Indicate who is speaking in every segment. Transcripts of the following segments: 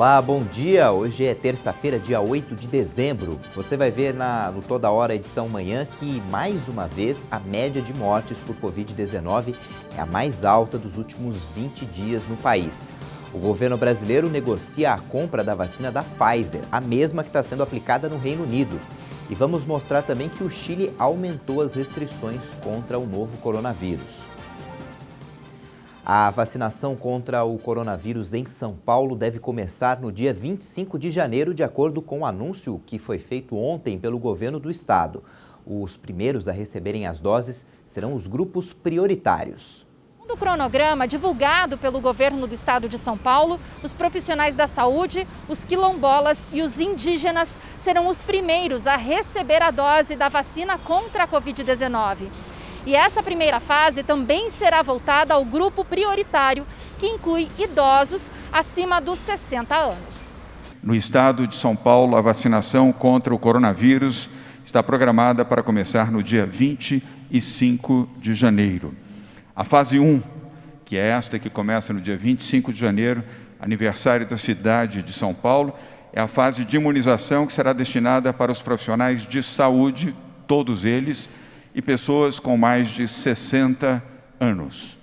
Speaker 1: Olá, bom dia! Hoje é terça-feira, dia 8 de dezembro. Você vai ver no Toda Hora edição manhã que, mais uma vez, a média de mortes por Covid-19 é a mais alta dos últimos 20 dias no país. O governo brasileiro negocia a compra da vacina da Pfizer, a mesma que está sendo aplicada no Reino Unido. E vamos mostrar também que o Chile aumentou as restrições contra o novo coronavírus. A vacinação contra o coronavírus em São Paulo deve começar no dia 25 de janeiro, de acordo com o anúncio que foi feito ontem pelo governo do estado. Os primeiros a receberem as doses serão os grupos prioritários.
Speaker 2: No cronograma divulgado pelo governo do estado de São Paulo, os profissionais da saúde, os quilombolas e os indígenas serão os primeiros a receber a dose da vacina contra a Covid-19. E essa primeira fase também será voltada ao grupo prioritário, que inclui idosos acima dos 60 anos.
Speaker 3: No estado de São Paulo, a vacinação contra o coronavírus está programada para começar no dia 25 de janeiro. A fase 1, que é esta que começa no dia 25 de janeiro, aniversário da cidade de São Paulo, é a fase de imunização que será destinada para os profissionais de saúde, todos eles, e pessoas com mais de 60 anos.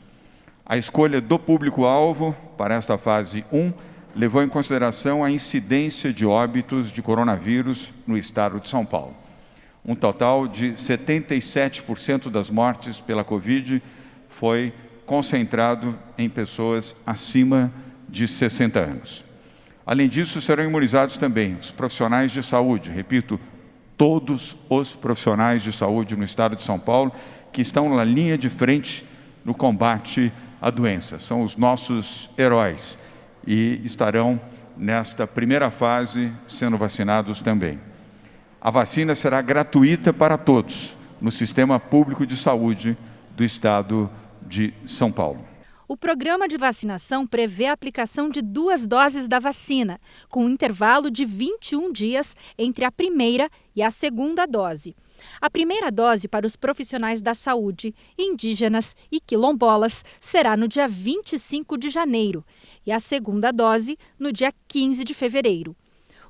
Speaker 3: A escolha do público-alvo para esta fase 1 levou em consideração a incidência de óbitos de coronavírus no estado de São Paulo. Um total de 77% das mortes pela Covid foi concentrado em pessoas acima de 60 anos. Além disso, serão imunizados também os profissionais de saúde, repito, todos os profissionais de saúde no estado de São Paulo que estão na linha de frente no combate à doença. São os nossos heróis e estarão nesta primeira fase sendo vacinados também. A vacina será gratuita para todos no Sistema Público de Saúde do estado de São Paulo.
Speaker 2: O programa de vacinação prevê a aplicação de 2 doses da vacina, com um intervalo de 21 dias entre a primeira e a segunda dose. A primeira dose para os profissionais da saúde, indígenas e quilombolas será no dia 25 de janeiro e a segunda dose no dia 15 de fevereiro.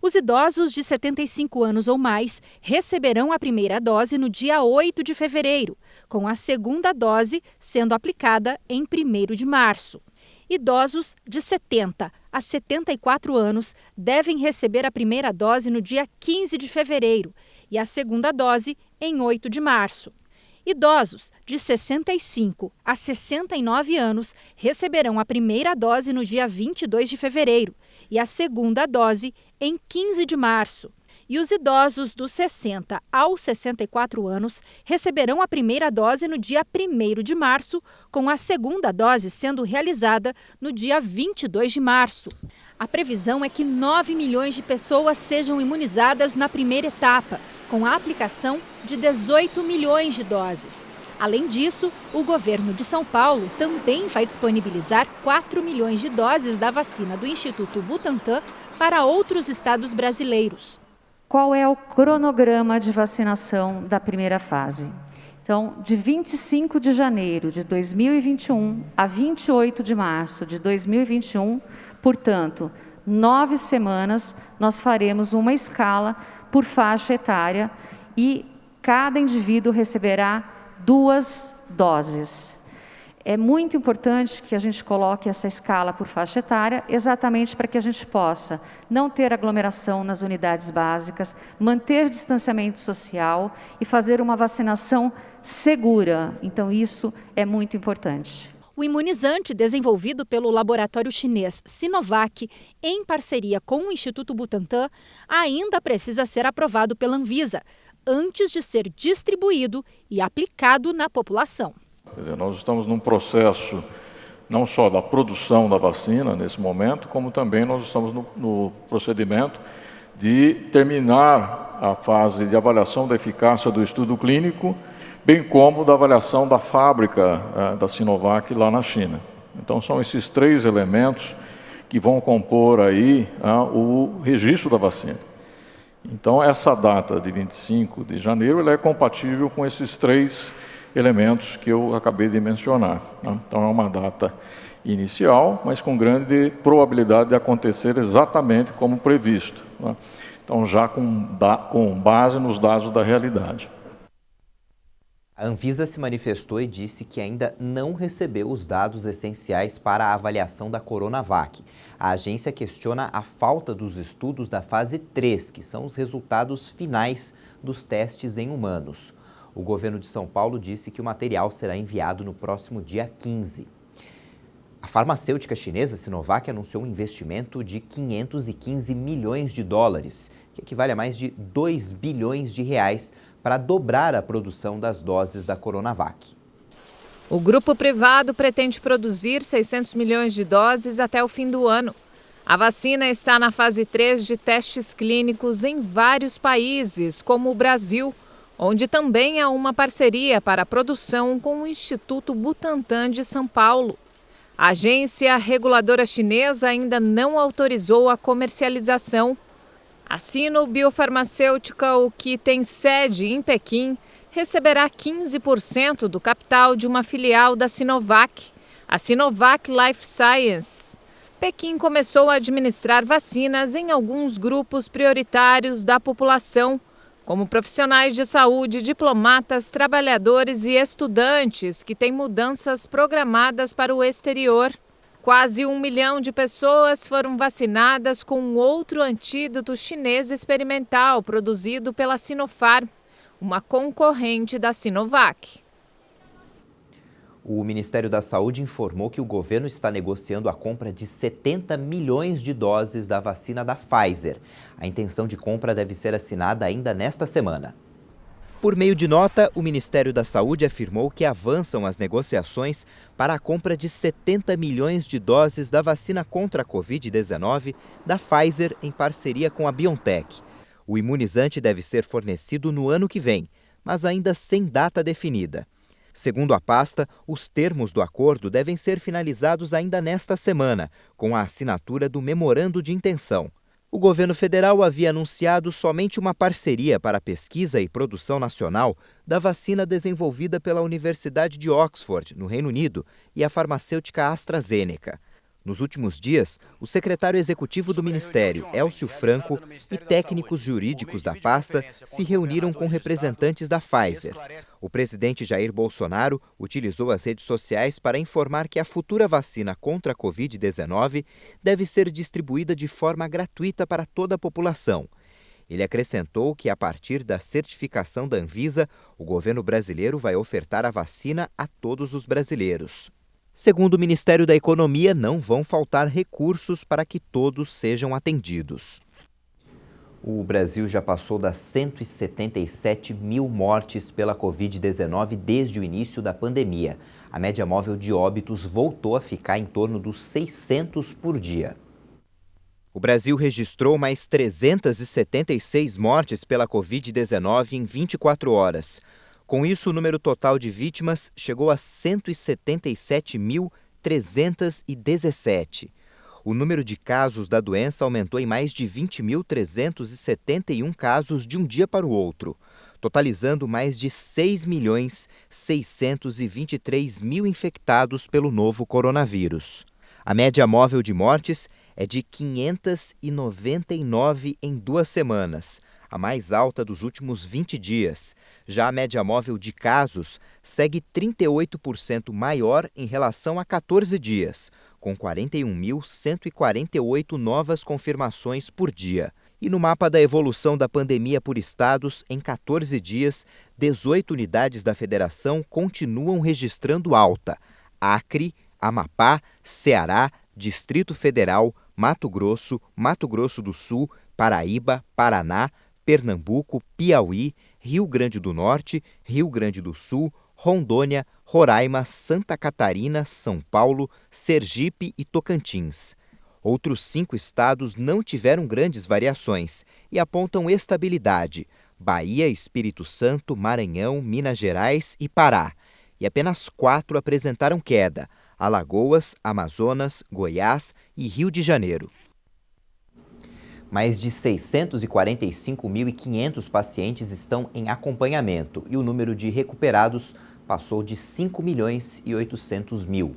Speaker 2: Os idosos de 75 anos ou mais receberão a primeira dose no dia 8 de fevereiro, com a segunda dose sendo aplicada em 1º de março. Idosos de 70 a 74 anos devem receber a primeira dose no dia 15 de fevereiro e a segunda dose em 8 de março. Idosos de 65 a 69 anos receberão a primeira dose no dia 22 de fevereiro e a segunda dose em 15 de março. E os idosos dos 60 aos 64 anos receberão a primeira dose no dia 1º de março, com a segunda dose sendo realizada no dia 22 de março. A previsão é que 9 milhões de pessoas sejam imunizadas na primeira etapa, com a aplicação de 18 milhões de doses. Além disso, o governo de São Paulo também vai disponibilizar 4 milhões de doses da vacina do Instituto Butantan para outros estados brasileiros.
Speaker 4: Qual é o cronograma de vacinação da primeira fase? Então, de 25 de janeiro de 2021 a 28 de março de 2021, portanto, 9 semanas, nós faremos uma escala por faixa etária e cada indivíduo receberá 2 doses. É muito importante que a gente coloque essa escala por faixa etária, exatamente para que a gente possa não ter aglomeração nas unidades básicas, manter distanciamento social e fazer uma vacinação segura. Então, isso é muito importante.
Speaker 2: O imunizante desenvolvido pelo laboratório chinês Sinovac, em parceria com o Instituto Butantan, ainda precisa ser aprovado pela Anvisa, antes de ser distribuído e aplicado na população.
Speaker 5: Quer dizer, nós estamos num processo não só da produção da vacina nesse momento, como também nós estamos no procedimento de terminar a fase de avaliação da eficácia do estudo clínico, bem como da avaliação da fábrica da Sinovac lá na China. Então são esses 3 elementos que vão compor aí o registro da vacina. Então essa data de 25 de janeiro ela é compatível com esses 3 elementos que eu acabei de mencionar. Então é uma data inicial, mas com grande probabilidade de acontecer exatamente como previsto, né? Então, já com base nos dados da realidade.
Speaker 1: A Anvisa se manifestou e disse que ainda não recebeu os dados essenciais para a avaliação da Coronavac. A agência questiona a falta dos estudos da fase 3, que são os resultados finais dos testes em humanos. O governo de São Paulo disse que o material será enviado no próximo dia 15. A farmacêutica chinesa Sinovac anunciou um investimento de 515 milhões de dólares, que equivale a mais de 2 bilhões de reais, para dobrar a produção das doses da Coronavac.
Speaker 6: O grupo privado pretende produzir 600 milhões de doses até o fim do ano. A vacina está na fase 3 de testes clínicos em vários países, como o Brasil, onde também há uma parceria para a produção com o Instituto Butantan de São Paulo. A agência reguladora chinesa ainda não autorizou a comercialização. A Sino Biopharmaceutical, que tem sede em Pequim, receberá 15% do capital de uma filial da Sinovac, a Sinovac Life Science. Pequim começou a administrar vacinas em alguns grupos prioritários da população, como profissionais de saúde, diplomatas, trabalhadores e estudantes que têm mudanças programadas para o exterior. Quase 1 milhão de pessoas foram vacinadas com outro antídoto chinês experimental produzido pela Sinopharm, uma concorrente da Sinovac.
Speaker 1: O Ministério da Saúde informou que o governo está negociando a compra de 70 milhões de doses da vacina da Pfizer. A intenção de compra deve ser assinada ainda nesta semana. Por meio de nota, o Ministério da Saúde afirmou que avançam as negociações para a compra de 70 milhões de doses da vacina contra a Covid-19 da Pfizer em parceria com a BioNTech. O imunizante deve ser fornecido no ano que vem, mas ainda sem data definida. Segundo a pasta, os termos do acordo devem ser finalizados ainda nesta semana, com a assinatura do memorando de intenção. O governo federal havia anunciado somente uma parceria para a pesquisa e produção nacional da vacina desenvolvida pela Universidade de Oxford, no Reino Unido, e a farmacêutica AstraZeneca. Nos últimos dias, o secretário executivo do Ministério, Elcio Franco, e técnicos jurídicos da pasta se reuniram com representantes da Pfizer. O presidente Jair Bolsonaro utilizou as redes sociais para informar que a futura vacina contra a Covid-19 deve ser distribuída de forma gratuita para toda a população. Ele acrescentou que, a partir da certificação da Anvisa, o governo brasileiro vai ofertar a vacina a todos os brasileiros. Segundo o Ministério da Economia, não vão faltar recursos para que todos sejam atendidos. O Brasil já passou das 177 mil mortes pela Covid-19 desde o início da pandemia. A média móvel de óbitos voltou a ficar em torno dos 600 por dia. O Brasil registrou mais 376 mortes pela Covid-19 em 24 horas. Com isso, o número total de vítimas chegou a 177.317. O número de casos da doença aumentou em mais de 20.371 casos de um dia para o outro, totalizando mais de 6.623.000 infectados pelo novo coronavírus. A média móvel de mortes é de 599 em 2 semanas, a mais alta dos últimos 20 dias. Já a média móvel de casos segue 38% maior em relação a 14 dias, com 41.148 novas confirmações por dia. E no mapa da evolução da pandemia por estados, em 14 dias, 18 unidades da federação continuam registrando alta: Acre, Amapá, Ceará, Distrito Federal, Mato Grosso do Sul, Paraíba, Paraná, Pernambuco, Piauí, Rio Grande do Norte, Rio Grande do Sul, Rondônia, Roraima, Santa Catarina, São Paulo, Sergipe e Tocantins. Outros 5 estados não tiveram grandes variações e apontam estabilidade: Bahia, Espírito Santo, Maranhão, Minas Gerais e Pará. E apenas 4 apresentaram queda: Alagoas, Amazonas, Goiás e Rio de Janeiro. Mais de 645.500 pacientes estão em acompanhamento e o número de recuperados passou de 5.800.000.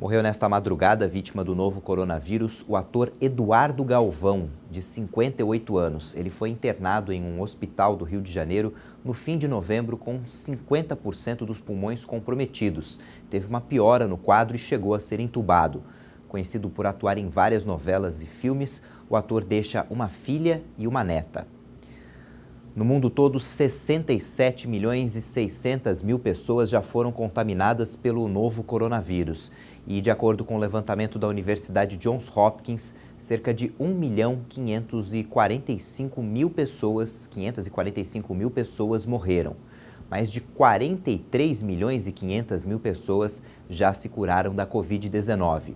Speaker 1: Morreu nesta madrugada, vítima do novo coronavírus, o ator Eduardo Galvão, de 58 anos. Ele foi internado em um hospital do Rio de Janeiro no fim de novembro com 50% dos pulmões comprometidos. Teve uma piora no quadro e chegou a ser entubado. Conhecido por atuar em várias novelas e filmes, o ator deixa uma filha e uma neta. No mundo todo, 67 milhões e 600 mil pessoas já foram contaminadas pelo novo coronavírus. E, de acordo com o levantamento da Universidade Johns Hopkins, cerca de 545 mil pessoas morreram. Mais de 43 milhões e 500 mil pessoas já se curaram da Covid-19.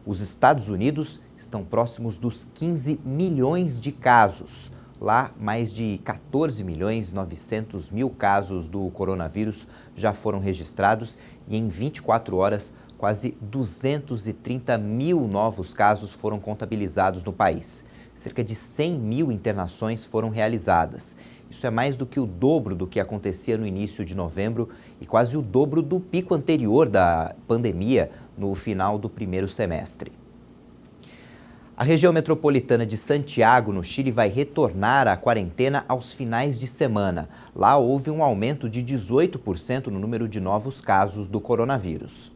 Speaker 1: Os Estados Unidos estão próximos dos 15 milhões de casos. Lá, mais de 14 milhões e 900 mil casos do coronavírus já foram registrados e em 24 horas, quase 230 mil novos casos foram contabilizados no país. Cerca de 100 mil internações foram realizadas. Isso é mais do que o dobro do que acontecia no início de novembro e quase o dobro do pico anterior da pandemia no final do primeiro semestre. A região metropolitana de Santiago, no Chile, vai retornar à quarentena aos finais de semana. Lá houve um aumento de 18% no número de novos casos do coronavírus.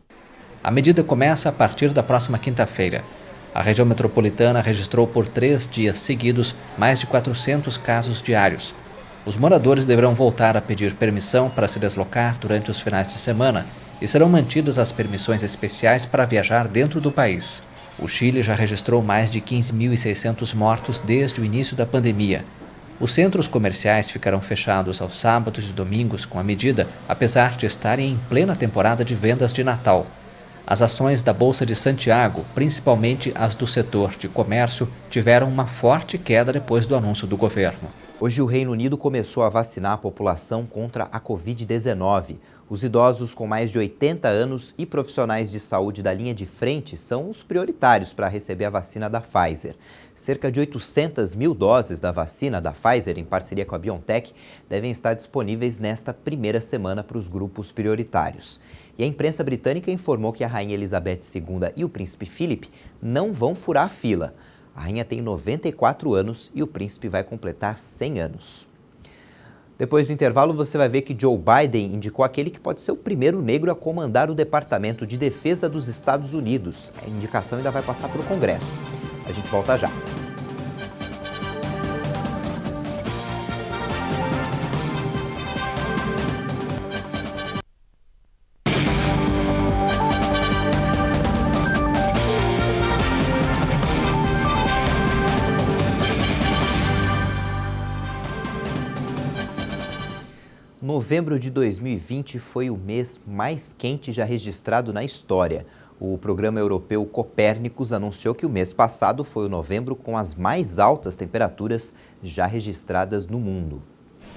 Speaker 7: A medida começa a partir da próxima quinta-feira. A região metropolitana registrou por 3 dias seguidos mais de 400 casos diários. Os moradores deverão voltar a pedir permissão para se deslocar durante os finais de semana e serão mantidas as permissões especiais para viajar dentro do país. O Chile já registrou mais de 15.600 mortos desde o início da pandemia. Os centros comerciais ficarão fechados aos sábados e domingos com a medida, apesar de estarem em plena temporada de vendas de Natal. As ações da Bolsa de Santiago, principalmente as do setor de comércio, tiveram uma forte queda depois do anúncio do governo.
Speaker 1: Hoje o Reino Unido começou a vacinar a população contra a Covid-19. Os idosos com mais de 80 anos e profissionais de saúde da linha de frente são os prioritários para receber a vacina da Pfizer. Cerca de 800 mil doses da vacina da Pfizer, em parceria com a BioNTech, devem estar disponíveis nesta primeira semana para os grupos prioritários. E a imprensa britânica informou que a Rainha Elizabeth II e o Príncipe Philip não vão furar a fila. A rainha tem 94 anos e o príncipe vai completar 100 anos. Depois do intervalo, você vai ver que Joe Biden indicou aquele que pode ser o primeiro negro a comandar o Departamento de Defesa dos Estados Unidos. A indicação ainda vai passar pelo Congresso. A gente volta já. Novembro de 2020 foi o mês mais quente já registrado na história. O programa europeu Copérnicos anunciou que o mês passado foi o novembro com as mais altas temperaturas já registradas no mundo.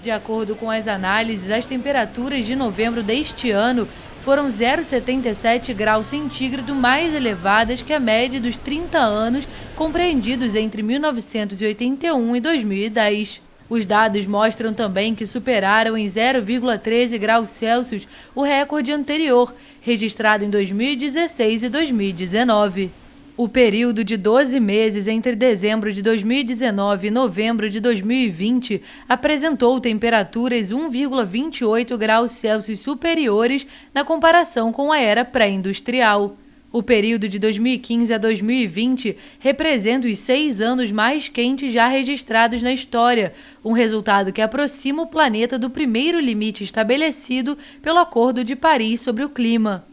Speaker 8: De acordo com as análises, as temperaturas de novembro deste ano foram 0,77 graus centígrados mais elevadas que a média dos 30 anos compreendidos entre 1981 e 2010. Os dados mostram também que superaram em 0,13 graus Celsius o recorde anterior, registrado em 2016 e 2019. O período de 12 meses entre dezembro de 2019 e novembro de 2020 apresentou temperaturas 1,28 graus Celsius superiores na comparação com a era pré-industrial. O período de 2015 a 2020 representa os 6 anos mais quentes já registrados na história, um resultado que aproxima o planeta do primeiro limite estabelecido pelo Acordo de Paris sobre o Clima.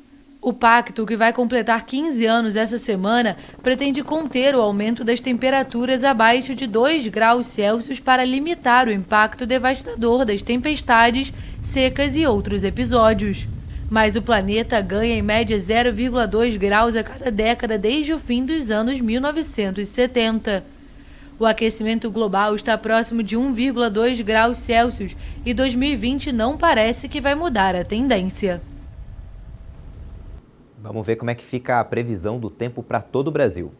Speaker 8: O pacto, que vai completar 15 anos essa semana, pretende conter o aumento das temperaturas abaixo de 2 graus Celsius para limitar o impacto devastador das tempestades, secas e outros episódios. Mas o planeta ganha em média 0,2 graus a cada década desde o fim dos anos 1970. O aquecimento global está próximo de 1,2 graus Celsius e 2020 não parece que vai mudar a tendência.
Speaker 1: Vamos ver como é que fica a previsão do tempo para todo o Brasil.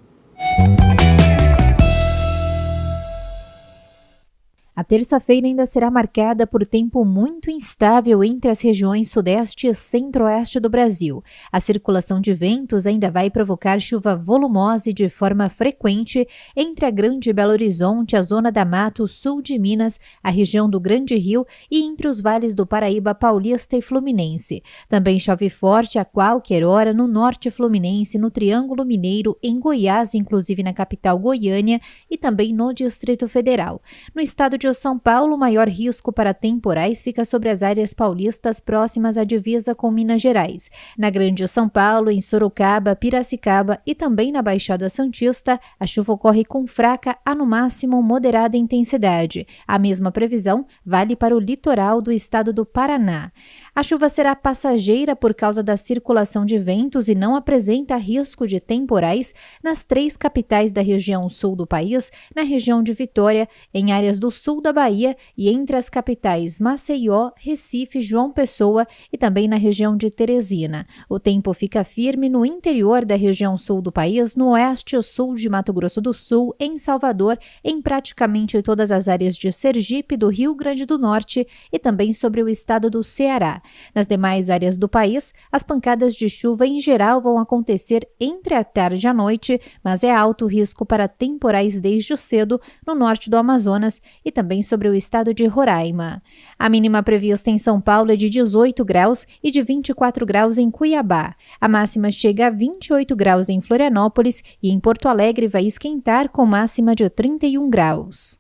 Speaker 2: A terça-feira ainda será marcada por tempo muito instável entre as regiões sudeste e centro-oeste do Brasil. A circulação de ventos ainda vai provocar chuva volumosa e de forma frequente entre a Grande Belo Horizonte, a zona da Mata, o sul de Minas, a região do Grande Rio e entre os vales do Paraíba, Paulista e Fluminense. Também chove forte a qualquer hora no norte fluminense, no Triângulo Mineiro, em Goiás, inclusive na capital Goiânia e também no Distrito Federal. No estado de São Paulo, o maior risco para temporais fica sobre as áreas paulistas próximas à divisa com Minas Gerais. Na Grande São Paulo, em Sorocaba, Piracicaba e também na Baixada Santista, a chuva ocorre com fraca a no máximo moderada intensidade. A mesma previsão vale para o litoral do estado do Paraná. A chuva será passageira por causa da circulação de ventos e não apresenta risco de temporais nas 3 capitais da região sul do país, na região de Vitória, em áreas do sul da Bahia e entre as capitais Maceió, Recife, João Pessoa e também na região de Teresina. O tempo fica firme no interior da região sul do país, no oeste e sul de Mato Grosso do Sul, em Salvador, em praticamente todas as áreas de Sergipe, do Rio Grande do Norte e também sobre o estado do Ceará. Nas demais áreas do país, as pancadas de chuva em geral vão acontecer entre a tarde e a noite, mas é alto o risco para temporais desde cedo no norte do Amazonas e também sobre o estado de Roraima. A mínima prevista em São Paulo é de 18 graus e de 24 graus em Cuiabá. A máxima chega a 28 graus em Florianópolis e em Porto Alegre vai esquentar com máxima de 31 graus.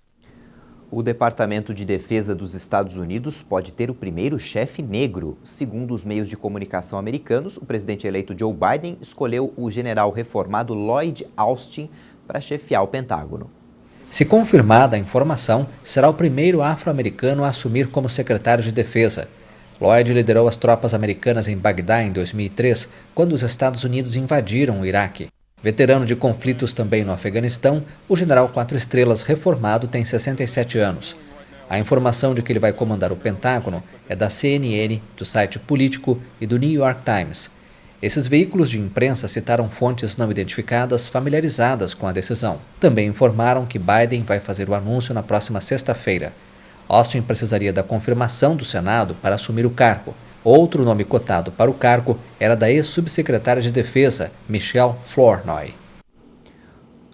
Speaker 1: O Departamento de Defesa dos Estados Unidos pode ter o primeiro chefe negro. Segundo os meios de comunicação americanos, o presidente eleito Joe Biden escolheu o general reformado Lloyd Austin para chefiar o Pentágono.
Speaker 7: Se confirmada a informação, será o primeiro afro-americano a assumir como secretário de Defesa. Lloyd liderou as tropas americanas em Bagdá em 2003, quando os Estados Unidos invadiram o Iraque. Veterano de conflitos também no Afeganistão, o general 4 estrelas reformado tem 67 anos. A informação de que ele vai comandar o Pentágono é da CNN, do site Político e do New York Times. Esses veículos de imprensa citaram fontes não identificadas familiarizadas com a decisão. Também informaram que Biden vai fazer o anúncio na próxima sexta-feira. Austin precisaria da confirmação do Senado para assumir o cargo. Outro nome cotado para o cargo era da ex-subsecretária de Defesa, Michelle Flournoy.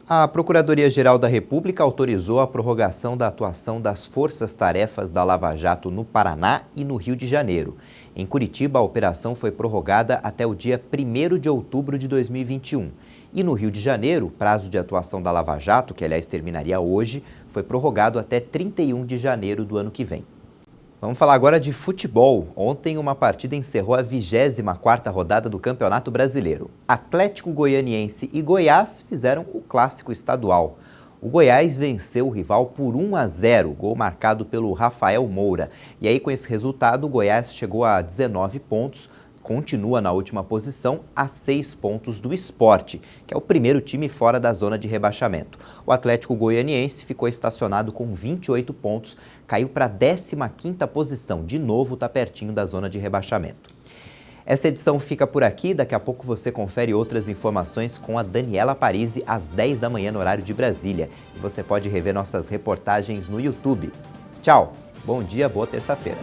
Speaker 1: A Procuradoria-Geral da República autorizou a prorrogação da atuação das forças-tarefas da Lava Jato no Paraná e no Rio de Janeiro. Em Curitiba, a operação foi prorrogada até o dia 1º de outubro de 2021. E no Rio de Janeiro, o prazo de atuação da Lava Jato, que aliás terminaria hoje, foi prorrogado até 31 de janeiro do ano que vem. Vamos falar agora de futebol. Ontem uma partida encerrou a 24ª rodada do Campeonato Brasileiro. Atlético Goianiense e Goiás fizeram o clássico estadual. O Goiás venceu o rival por 1-0, gol marcado pelo Rafael Moura. E aí com esse resultado o Goiás chegou a 19 pontos, continua na última posição a 6 pontos do Sport, que é o primeiro time fora da zona de rebaixamento. O Atlético Goianiense ficou estacionado com 28 pontos, caiu para a 15ª posição, de novo está pertinho da zona de rebaixamento. Essa edição fica por aqui, daqui a pouco você confere outras informações com a Daniela Parisi às 10 da manhã no horário de Brasília. E você pode rever nossas reportagens no YouTube. Tchau, bom dia, boa terça-feira.